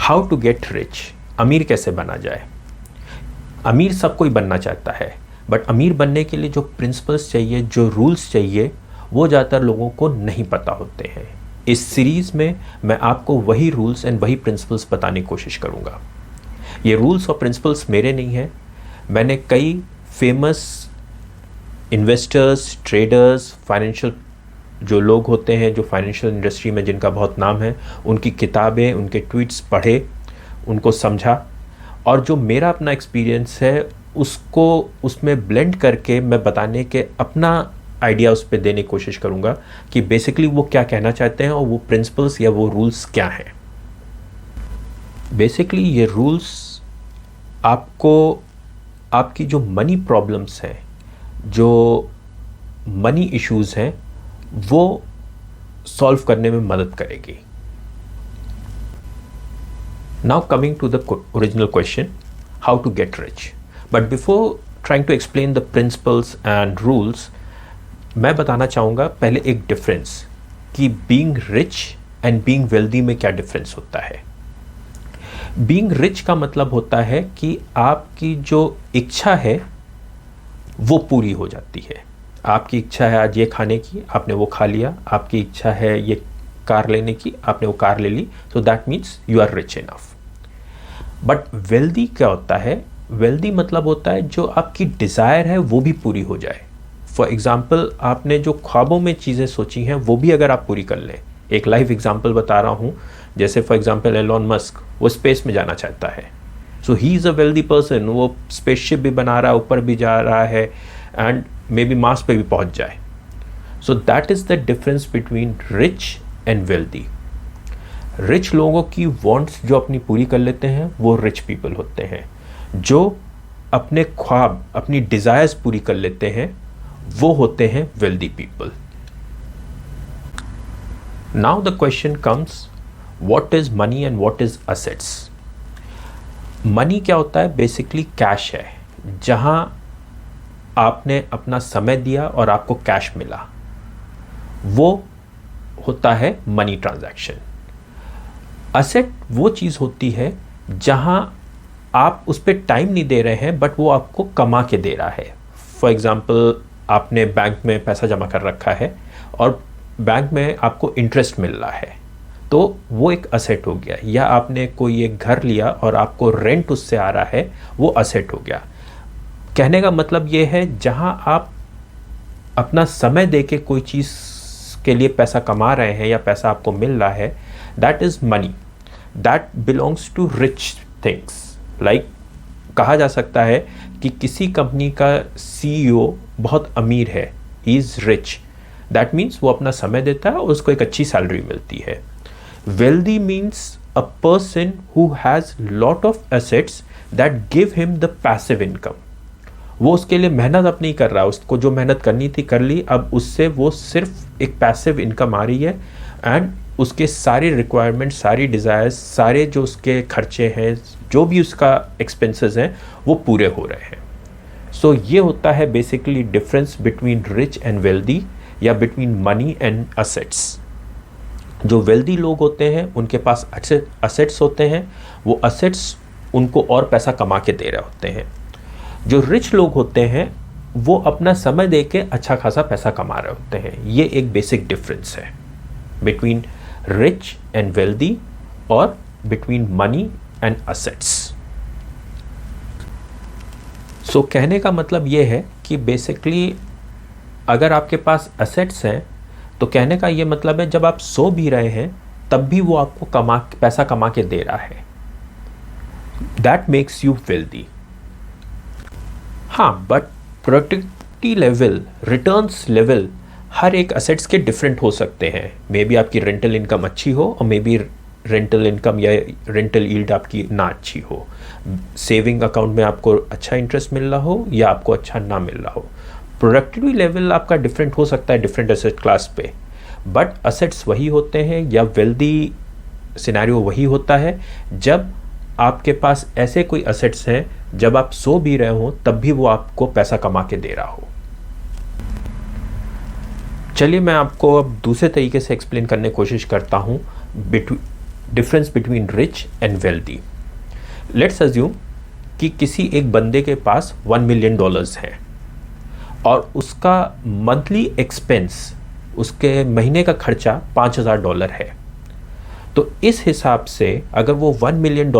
How to get rich, अमीर कैसे बना जाए। अमीर सब कोई बनना चाहता है, बट अमीर बनने के लिए जो प्रिंसिपल्स चाहिए, जो रूल्स चाहिए, वो ज़्यादातर लोगों को नहीं पता होते हैं। इस सीरीज़ में मैं आपको वही रूल्स एंड वही प्रिंसिपल्स बताने की कोशिश करूँगा। ये रूल्स और प्रिंसिपल्स मेरे नहीं हैं, मैंने कई फेमस इन्वेस्टर्स, ट्रेडर्स, फाइनेंशियल जो लोग होते हैं, जो फाइनेंशियल इंडस्ट्री में जिनका बहुत नाम है, उनकी किताबें, उनके ट्वीट्स पढ़े, उनको समझा, और जो मेरा अपना एक्सपीरियंस है उसको उसमें ब्लेंड करके मैं बताने के अपना आइडिया उस पर देने की कोशिश करूँगा कि बेसिकली वो क्या कहना चाहते हैं और वो प्रिंसिपल्स या वो रूल्स क्या हैं। बेसिकली ये रूल्स आपको आपकी जो मनी प्रॉब्लम्स हैं, जो मनी इश्यूज़ हैं, वो सॉल्व करने में मदद करेगी। Now coming to the original question, how to get rich. But before trying to explain the principles and rules, मैं बताना चाहूँगा पहले एक डिफरेंस कि being rich and being wealthy में क्या डिफरेंस होता है। Being rich का मतलब होता है कि आपकी जो इच्छा है वो पूरी हो जाती है। आपकी इच्छा है आज ये खाने की, आपने वो खा लिया। आपकी इच्छा है ये कार लेने की, आपने वो कार ले ली। तो that means you are rich enough. But wealthy क्या होता है? वेल्दी मतलब होता है जो आपकी डिज़ायर है वो भी पूरी हो जाए। फॉर एग्ज़ाम्पल, आपने जो ख्वाबों में चीज़ें सोची हैं वो भी अगर आप पूरी कर लें। एक लाइव एग्जाम्पल बता रहा हूँ, जैसे फॉर एग्ज़ाम्पल एलोन मस्क, वो स्पेस में जाना चाहता है। So he is a wealthy person. वो स्पेसशिप भी बना रहा है, ऊपर भी जा रहा है, एंड मे बी मार्स पे भी पहुँच जाए। So that is the difference between rich and wealthy. Rich लोगों की वांट्स जो अपनी पूरी कर लेते हैं वो रिच पीपल होते हैं। जो अपने ख्वाब, अपनी डिज़ायर्स पूरी कर लेते हैं वो होते हैं wealthy people. Now the question comes, what is money and what is assets. Money क्या होता है? बेसिकली कैश है, जहां आपने अपना समय दिया और आपको कैश मिला, वो होता है मनी ट्रांजैक्शन। असेट वो चीज़ होती है जहां आप उस पर टाइम नहीं दे रहे हैं, बट वो आपको कमा के दे रहा है। फॉर एग्ज़ाम्पल, आपने बैंक में पैसा जमा कर रखा है और बैंक में आपको इंटरेस्ट मिल रहा है, तो वो एक असेट हो गया। या आपने कोई एक घर लिया और आपको रेंट उससे आ रहा है, वो असेट हो गया। कहने का मतलब ये है, जहां आप अपना समय दे के कोई चीज़ के लिए पैसा कमा रहे हैं या पैसा आपको मिल रहा है, that is money, that belongs to rich things. Like कहा जा सकता है कि किसी कंपनी का CEO बहुत अमीर है, he is rich. That means वो अपना समय देता है और उसको एक अच्छी सैलरी मिलती है। Wealthy means a person who has lot of assets that give him the passive income. वो उसके लिए मेहनत अब नहीं कर रहा, उसको जो मेहनत करनी थी कर ली, अब उससे वो सिर्फ एक पैसिव इनकम आ रही है, एंड उसके सारे रिक्वायरमेंट, सारी डिज़ायर्स, सारे जो उसके खर्चे हैं, जो भी उसका एक्सपेंसेस हैं, वो पूरे हो रहे हैं। सो ये होता है basically difference between rich and wealthy, या बिटवीन मनी एंड असेट्स। जो वेल्दी लोग होते हैं उनके पास असेट्स होते हैं, वो असेट्स उनको और पैसा कमा के दे रहे होते हैं। जो रिच लोग होते हैं वो अपना समय दे के अच्छा खासा पैसा कमा रहे होते हैं। ये एक बेसिक डिफरेंस है बिटवीन रिच एंड वेल्दी और बिटवीन मनी एंड असेट्स। सो कहने का मतलब ये है कि बेसिकली अगर आपके पास असेट्स हैं तो कहने का ये मतलब है जब आप सो भी रहे हैं तब भी वो आपको पैसा कमा के दे रहा है। That makes you wealthy. हाँ, but productivity level, returns level हर एक असेट्स के डिफरेंट हो सकते हैं। मे बी आपकी रेंटल इनकम अच्छी हो और मे बी रेंटल इनकम या रेंटल यील्ड आपकी ना अच्छी हो। सेविंग अकाउंट में आपको अच्छा इंटरेस्ट मिल रहा हो या आपको अच्छा ना मिल रहा हो। प्रोडक्टिविटी लेवल आपका डिफरेंट हो सकता है डिफरेंट एसेट क्लास पे, बट असेट्स वही होते हैं, या वेल्दी सिनेरियो वही होता है जब आपके पास ऐसे कोई असेट्स हैं जब आप सो भी रहे हो तब भी वो आपको पैसा कमा के दे रहा हो। चलिए मैं आपको अब दूसरे तरीके से एक्सप्लेन करने की कोशिश करता हूँ difference between rich and wealthy. Let's assume कि किसी एक बंदे के पास $1 मिलियन हैं और उसका मंथली एक्सपेंस, उसके महीने का खर्चा $5,000 है। तो इस हिसाब से अगर वो $1 मिलियन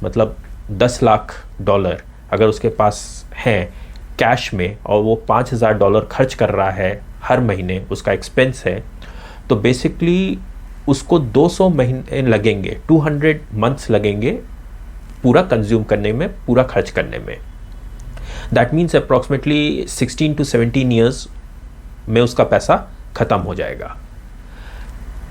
मतलब $10 लाख अगर उसके पास हैं कैश में और वो $5,000 खर्च कर रहा है हर महीने, उसका एक्सपेंस है, तो बेसिकली उसको 200 महीने लगेंगे, 200 मंथ्स लगेंगे पूरा कंज्यूम करने में, पूरा खर्च करने में। That means approximately 16 to 17 years में उसका पैसा ख़त्म हो जाएगा।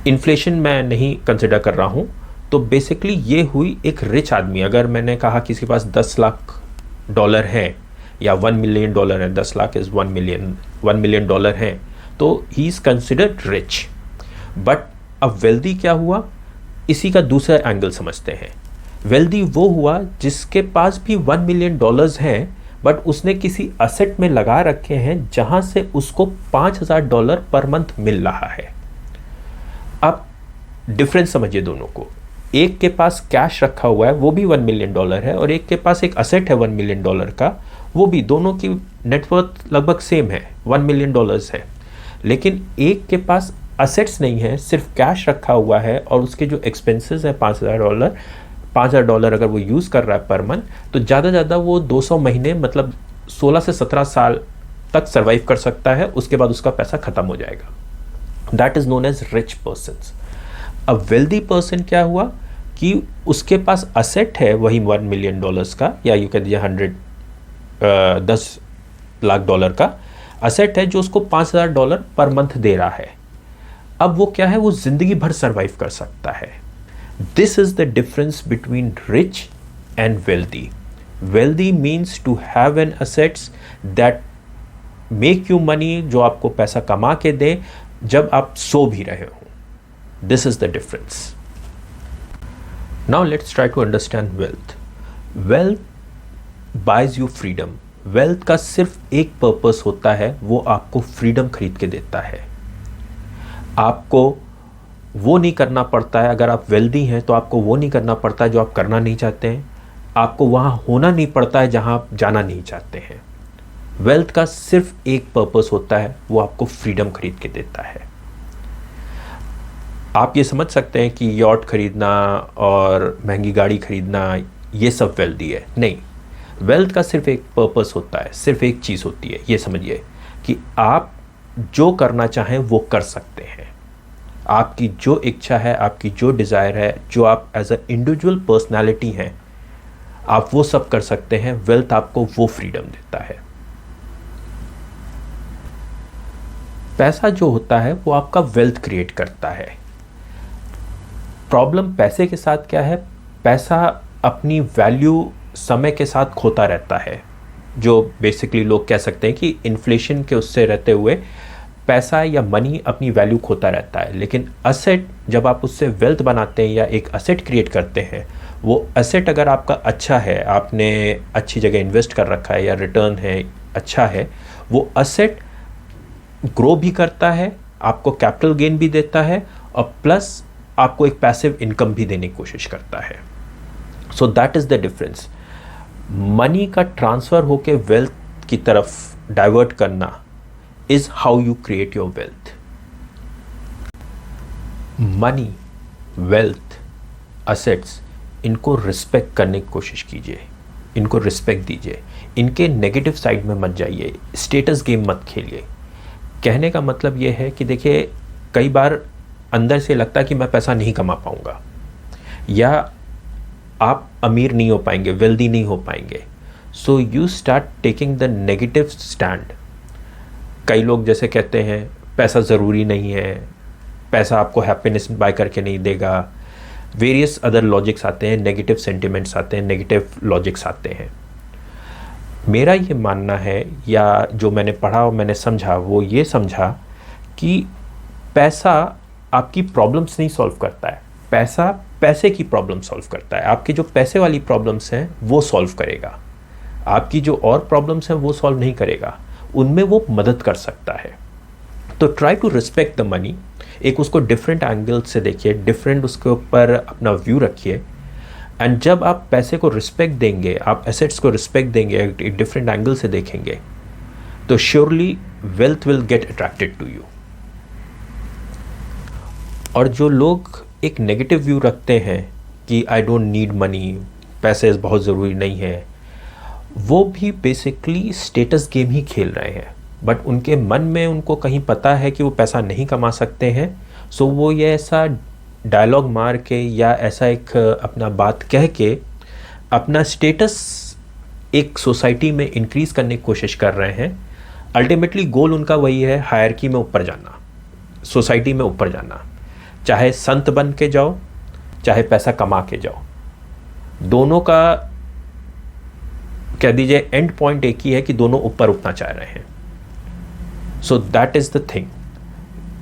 इन्फ्लेशन मैं नहीं कंसिडर कर रहा हूँ। तो बेसिकली ये हुई एक रिच आदमी। अगर मैंने कहा किसी के पास $10 लाख है या $1 मिलियन है, 10 लाख इज़ $1 मिलियन है, तो he is considered rich. But अब वेल्दी क्या हुआ, इसी का दूसरा एंगल समझते हैं। वेल्दी वो हुआ जिसके पास भी $1 मिलियन हैं, बट उसने किसी असेट में लगा रखे हैं जहां से उसको $5,000 पर मंथ मिल रहा है। अब डिफरेंस समझिए दोनों को। एक के पास कैश रखा हुआ है, वो भी $1 मिलियन है, और एक के पास एक असेट है $1 मिलियन का, वो भी, दोनों की नेटवर्थ लगभग सेम है, $1 मिलियन है। लेकिन एक के पास असेट्स नहीं है, सिर्फ कैश रखा हुआ है और उसके जो एक्सपेंसेस है $5,000 अगर वो यूज़ कर रहा है पर मंथ, तो ज़्यादा वो 200 महीने मतलब 16 से 17 साल तक सर्वाइव कर सकता है। उसके बाद उसका पैसा ख़त्म हो जाएगा। That is known as rich persons. अब वेल्दी पर्सन क्या हुआ कि उसके पास असेट है वही $1 मिलियन का, या यू कह दीजिए $10 लाख का असेट है जो उसको $5,000 पर मंथ दे रहा है। अब वो क्या है, वो ज़िंदगी भर सर्वाइव कर सकता है। This is the difference between rich and wealthy. Wealthy means to have an assets that make you money, जो आपको पैसा कमा के दे जब आप सो भी रहे हो। This is the difference. Now let's try to understand wealth. Wealth buys you freedom. Wealth का सिर्फ एक पर्पस होता है, वो आपको फ्रीडम खरीद के देता है। आपको वो नहीं करना पड़ता है, अगर आप वेल्दी हैं तो आपको वो नहीं करना पड़ता है जो आप करना नहीं चाहते हैं। आपको वहाँ होना नहीं पड़ता है जहाँ आप जाना नहीं चाहते हैं। वेल्थ का सिर्फ एक पर्पस होता है, वो आपको फ्रीडम खरीद के देता है। आप ये समझ सकते हैं कि यॉट खरीदना और महंगी गाड़ी खरीदना ये सब वेल्दी है, नहीं। वेल्थ का सिर्फ एक पर्पस होता है, सिर्फ एक चीज़ होती है, ये समझिए कि आप जो करना चाहें वो कर सकते हैं। आपकी जो इच्छा है, आपकी जो डिज़ायर है, जो आप एज अ इंडिविजुअल पर्सनालिटी हैं, आप वो सब कर सकते हैं। वेल्थ आपको वो फ्रीडम देता है। पैसा जो होता है वो आपका वेल्थ क्रिएट करता है। प्रॉब्लम पैसे के साथ क्या है, पैसा अपनी वैल्यू समय के साथ खोता रहता है। जो बेसिकली लोग कह सकते हैं कि इन्फ्लेशन के उससे रहते हुए पैसा या मनी अपनी वैल्यू खोता रहता है। लेकिन असेट, जब आप उससे वेल्थ बनाते हैं या एक असेट क्रिएट करते हैं, वो असेट अगर आपका अच्छा है, आपने अच्छी जगह इन्वेस्ट कर रखा है या रिटर्न है अच्छा है, वो असेट ग्रो भी करता है, आपको कैपिटल गेन भी देता है और प्लस आपको एक पैसिव इनकम भी देने की कोशिश करता है। So that is the difference. Money का ट्रांसफ़र होके वेल्थ की तरफ डाइवर्ट करना is how you create your wealth. Money, wealth, assets, इनको रिस्पेक्ट करने की कोशिश कीजिए, इनको रिस्पेक्ट दीजिए, इनके नेगेटिव साइड में मत जाइए, स्टेटस गेम मत खेलिए। कहने का मतलब ये है कि देखिए, कई बार अंदर से लगता है कि मैं पैसा नहीं कमा पाऊंगा या आप अमीर नहीं हो पाएंगे, वेल्दी नहीं हो पाएंगे। So you start taking the negative stand. कई लोग जैसे कहते हैं पैसा ज़रूरी नहीं है, पैसा आपको हैप्पीनेस बाय करके नहीं देगा। वेरियस अदर लॉजिक्स आते हैं, नेगेटिव सेंटिमेंट्स आते हैं, नेगेटिव लॉजिक्स आते हैं। मेरा ये मानना है, या जो मैंने पढ़ा और मैंने समझा, वो ये समझा कि पैसा आपकी प्रॉब्लम्स नहीं सॉल्व करता है, पैसा पैसे की प्रॉब्लम सॉल्व करता है। आपकी जो पैसे वाली प्रॉब्लम्स हैं वो सॉल्व करेगा, आपकी जो और प्रॉब्लम्स हैं वो सॉल्व नहीं करेगा, उनमें वो मदद कर सकता है। तो try to respect the money. एक उसको डिफरेंट एंगल से देखिए, डिफरेंट उसके ऊपर अपना व्यू रखिए। एंड जब आप पैसे को रिस्पेक्ट देंगे, आप एसेट्स को रिस्पेक्ट देंगे, एक डिफरेंट एंगल से देखेंगे, तो surely wealth will get attracted to you. और जो लोग एक नेगेटिव व्यू रखते हैं कि आई डोंट नीड मनी, पैसे बहुत ज़रूरी नहीं है, वो भी बेसिकली स्टेटस गेम ही खेल रहे हैं। बट उनके मन में उनको कहीं पता है कि वो पैसा नहीं कमा सकते हैं, सो वो ये ऐसा डायलॉग मार के या ऐसा एक अपना बात कह के अपना स्टेटस एक सोसाइटी में इंक्रीज़ करने की कोशिश कर रहे हैं। अल्टीमेटली गोल उनका वही है, हायरकी में ऊपर जाना, सोसाइटी में ऊपर जाना। चाहे संत बन के जाओ, चाहे पैसा कमा के जाओ, दोनों का कह दीजिए एंड पॉइंट एक ही है कि दोनों ऊपर उठना चाह रहे हैं। So that is the thing.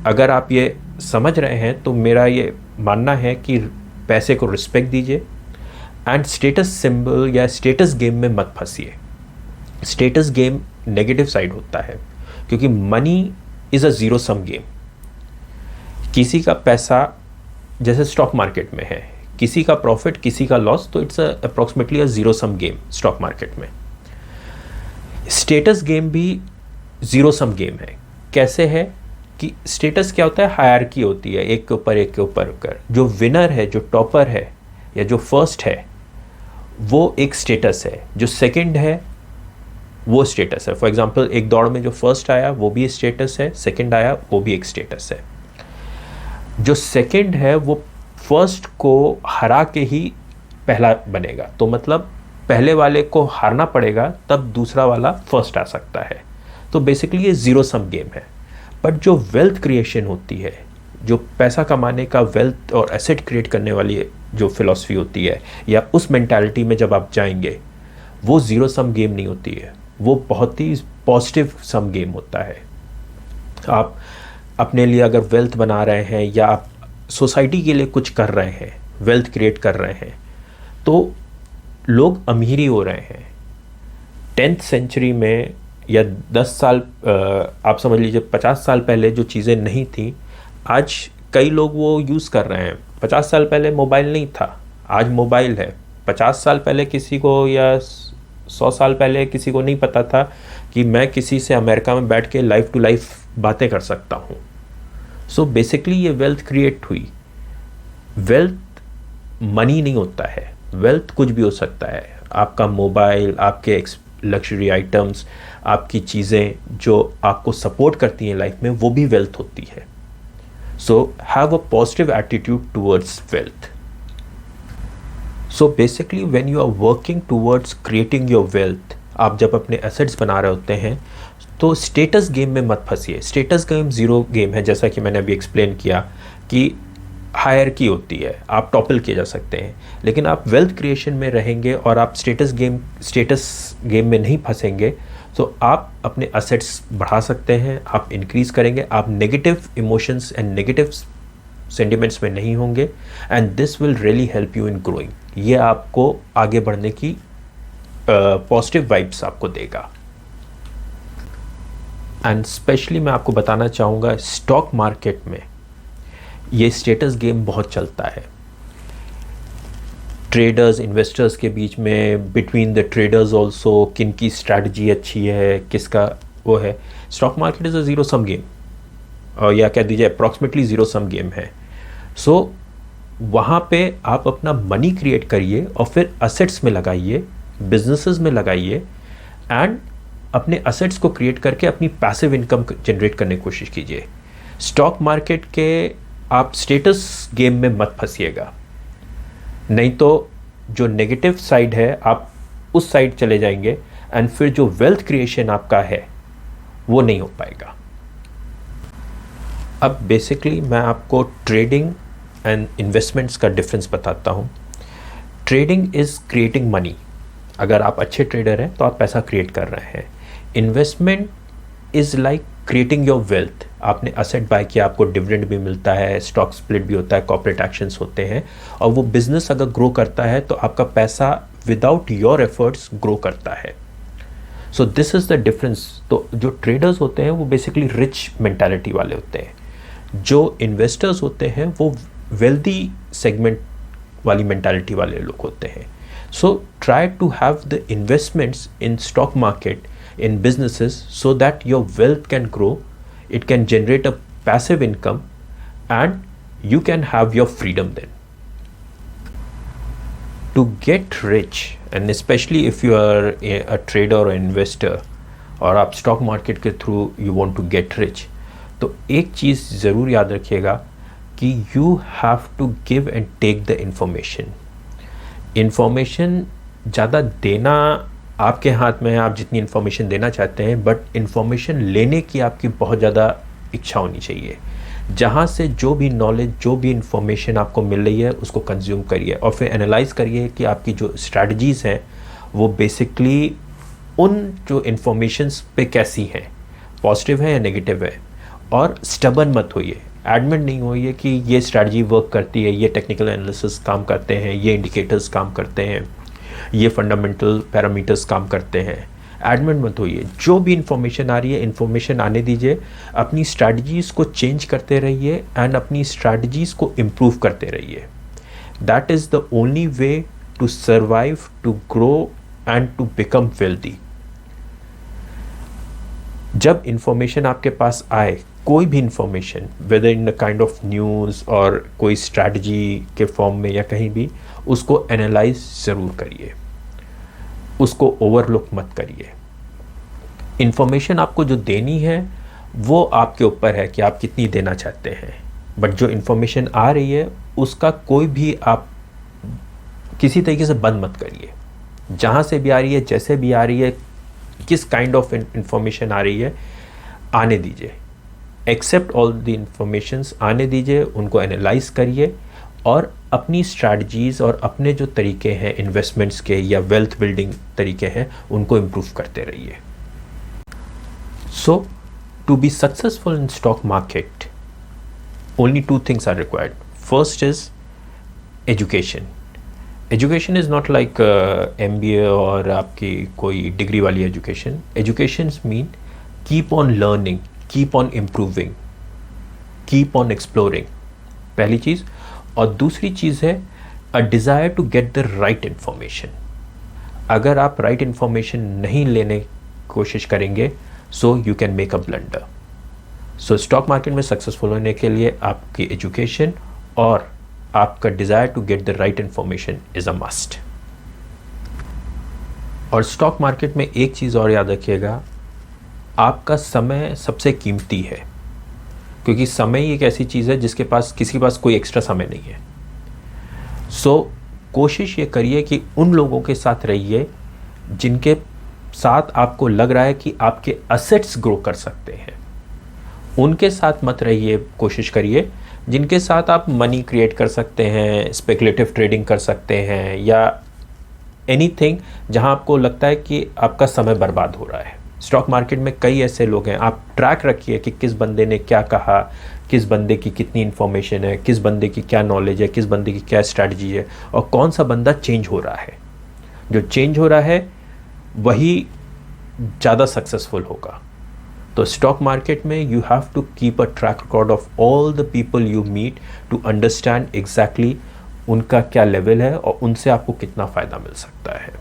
अगर आप ये समझ रहे हैं तो मेरा ये मानना है कि पैसे को रिस्पेक्ट दीजिए एंड स्टेटस सिंबल या स्टेटस गेम में मत फंसिए। स्टेटस गेम नेगेटिव साइड होता है, क्योंकि money is a zero sum game. किसी का पैसा जैसे स्टॉक मार्केट में है, किसी का प्रॉफिट किसी का लॉस, तो it's approximately a zero sum game stock market में। स्टेटस गेम भी ज़ीरो सम गेम है। कैसे है कि स्टेटस क्या होता है, हायरार्की होती है, एक के ऊपर एक के ऊपर कर। जो विनर है, जो टॉपर है या जो फर्स्ट है, वो एक स्टेटस है। जो सेकंड है वो स्टेटस है। फॉर एग्जांपल एक दौड़ में जो फर्स्ट आया वो भी स्टेटस है, सेकंड आया वो भी एक स्टेटस है। जो सेकंड है वो फर्स्ट को हरा के ही पहला बनेगा, तो मतलब पहले वाले को हारना पड़ेगा तब दूसरा वाला फर्स्ट आ सकता है। तो बेसिकली ये ज़ीरो सम गेम है। बट जो वेल्थ क्रिएशन होती है, जो पैसा कमाने का वेल्थ और एसेट क्रिएट करने वाली जो फिलॉसफी होती है, या उस मेंटालिटी में जब आप जाएंगे, वो ज़ीरो सम गेम नहीं होती है, वो बहुत ही पॉजिटिव सम गेम होता है। आप अपने लिए अगर वेल्थ बना रहे हैं या आप सोसाइटी के लिए कुछ कर रहे हैं, वेल्थ क्रिएट कर रहे हैं, तो लोग अमीर ही हो रहे हैं। 10th सेंचुरी में या 10 साल आप समझ लीजिए 50 साल पहले जो चीज़ें नहीं थी, आज कई लोग वो यूज़ कर रहे हैं। 50 साल पहले मोबाइल नहीं था, आज मोबाइल है। 50 साल पहले किसी को या 100 साल पहले किसी को नहीं पता था कि मैं किसी से अमेरिका में बैठ के लाइफ टू लाइफ बातें कर सकता हूँ। सो बेसिकली ये वेल्थ क्रिएट हुई। वेल्थ मनी नहीं होता है, वेल्थ कुछ भी हो सकता है। आपका मोबाइल, आपके लग्जरी आइटम्स, आपकी चीज़ें जो आपको सपोर्ट करती हैं लाइफ में, वो भी वेल्थ होती है। So have a positive attitude towards wealth. So basically when you are working towards creating your wealth, आप जब अपने एसेट्स बना रहे होते हैं, तो स्टेटस गेम में मत फंसिए। स्टेटस गेम ज़ीरो गेम है, जैसा कि मैंने अभी एक्सप्लेन किया कि हायरार्की होती है, आप टॉपल किए जा सकते हैं। लेकिन आप वेल्थ क्रिएशन में रहेंगे और आप स्टेटस गेम में नहीं फंसेंगे, तो आप अपने असेट्स बढ़ा सकते हैं, आप इंक्रीज़ करेंगे, आप negative emotions and negative sentiments में नहीं होंगे, and this will really help you in growing. ये आपको आगे बढ़ने की पॉजिटिव वाइब्स आपको देगा। एंड स्पेशली मैं आपको बताना चाहूँगा, स्टॉक मार्केट में ये स्टेटस गेम बहुत चलता है। ट्रेडर्स, इन्वेस्टर्स के बीच में, बिटवीन द ट्रेडर्स ऑल्सो, किन की स्ट्रैटेजी अच्छी है, किसका वो है। Stock market is a zero sum game, और या कह दीजिए अप्रॉक्सीमेटली ज़ीरो सम गेम है। सो वहाँ पे आप अपना मनी क्रिएट करिए और फिर असेट्स में लगाइए, बिजनेसेस में लगाइए, एंड अपने असेट्स को क्रिएट करके अपनी पैसिव इनकम जनरेट करने की कोशिश कीजिए। स्टॉक मार्केट के आप स्टेटस गेम में मत फंसिएगा, नहीं तो जो नेगेटिव साइड है आप उस साइड चले जाएंगे, एंड फिर जो वेल्थ क्रिएशन आपका है वो नहीं हो पाएगा। अब बेसिकली मैं आपको ट्रेडिंग एंड इन्वेस्टमेंट्स का डिफरेंस बताता हूँ। Trading is creating money. अगर आप अच्छे ट्रेडर हैं तो आप पैसा क्रिएट कर रहे हैं। Investment is like creating your wealth. आपने असेट बाय किया, आपको डिविडेंड भी मिलता है, स्टॉक स्प्लिट भी होता है, कॉर्पोरेट एक्शंस होते हैं, और वो बिजनेस अगर ग्रो करता है तो आपका पैसा विदाउट योर एफर्ट्स ग्रो करता है। So this is the difference. तो जो ट्रेडर्स होते हैं वो बेसिकली रिच मेंटालिटी वाले होते हैं। जो इन्वेस्टर्स होते हैं वो वेल्दी सेगमेंट वाली मेंटालिटी वाले लोग होते हैं. So try to have the investments in stock market, in businesses, so that your wealth can grow, it can generate a passive income, and you can have your freedom then. To get rich, and especially if you are a trader or investor, और आप stock market के through you want to get rich, तो एक चीज़ ज़रूर याद रखिएगा कि you have to give and take the information. Information ज़्यादा देना आपके हाथ में है, आप जितनी इन्फॉर्मेशन देना चाहते हैं, बट इन्फॉर्मेशन लेने की आपकी बहुत ज़्यादा इच्छा होनी चाहिए. जहाँ से जो भी नॉलेज, जो भी इन्फॉर्मेशन आपको मिल रही है उसको कंज्यूम करिए और फिर एनालाइज करिए कि आपकी जो स्ट्रैटेजीज़ हैं वो बेसिकली उन जो इन्फॉर्मेशंस पे कैसी हैं, पॉजिटिव है या नेगेटिव है. और स्टबन मत होइए, एडमिट नहीं होइए कि ये स्ट्रैटेजी वर्क करती है, ये टेक्निकल एनालिसिस काम करते हैं, ये इंडिकेटर्स काम करते हैं, ये फंडामेंटल पैरामीटर्स काम करते हैं. एडमिट मत होइए, जो भी इंफॉर्मेशन आ रही है इंफॉर्मेशन आने दीजिए, अपनी स्ट्रैटेजीज़ को चेंज करते रहिए एंड अपनी स्ट्रैटेजीज़ को इम्प्रूव करते रहिए. That is the only way to survive, to grow and to become wealthy. जब इंफॉर्मेशन आपके पास आए, कोई भी information, whether in the kind of news और कोई स्ट्रैटेजी के फॉर्म में या कहीं भी, उसको एनालाइज ज़रूर करिए, उसको ओवरलुक मत करिए. इंफॉर्मेशन आपको जो देनी है वो आपके ऊपर है कि आप कितनी देना चाहते हैं, बट जो इंफॉर्मेशन आ रही है उसका कोई भी आप किसी तरीके से बंद मत करिए. जहाँ से भी आ रही है, जैसे भी आ रही है, किस काइंड ऑफ इंफॉर्मेशन आ रही है, आने दीजिए. एक्सेप्ट ऑल द इंफॉर्मेशंस, आने दीजिए, उनको एनालाइज करिए और अपनी स्ट्रैटेजीज़ और अपने जो तरीके हैं इन्वेस्टमेंट्स के या वेल्थ बिल्डिंग तरीके हैं उनको इम्प्रूव करते रहिए. So to be successful in stock market, only 2 things are required. First is education. Education is not like MBA और आपकी कोई डिग्री वाली education. Educations mean keep on learning, keep on improving, keep on exploring, पहली चीज़. और दूसरी चीज़ है a desire to get the right information. अगर आप राइट इन्फॉर्मेशन नहीं लेने की कोशिश करेंगे, so you can make a blunder. So stock market में सक्सेसफुल होने के लिए आपकी एजुकेशन और आपका desire to get the right information is a must. और स्टॉक मार्केट में एक चीज़ और याद रखिएगा, आपका समय सबसे कीमती है, क्योंकि समय ही एक ऐसी चीज़ है जिसके पास, किसी के पास कोई एक्स्ट्रा समय नहीं है. सो कोशिश ये करिए कि उन लोगों के साथ रहिए जिनके साथ आपको लग रहा है कि आपके असेट्स ग्रो कर सकते हैं. उनके साथ मत रहिए, कोशिश करिए जिनके साथ आप मनी क्रिएट कर सकते हैं, स्पेकुलेटिव ट्रेडिंग कर सकते हैं या एनीथिंग जहां आपको लगता है कि आपका समय बर्बाद हो रहा है. स्टॉक मार्केट में कई ऐसे लोग हैं, आप ट्रैक रखिए कि किस बंदे ने क्या कहा, किस बंदे की कितनी इन्फॉर्मेशन है, किस बंदे की क्या नॉलेज है, किस बंदे की क्या स्ट्रैटेजी है और कौन सा बंदा चेंज हो रहा है. जो चेंज हो रहा है वही ज़्यादा सक्सेसफुल होगा. तो स्टॉक मार्केट में you have to keep a track record of all the people you meet to understand exactly उनका क्या लेवल है और उनसे आपको कितना फ़ायदा मिल सकता है.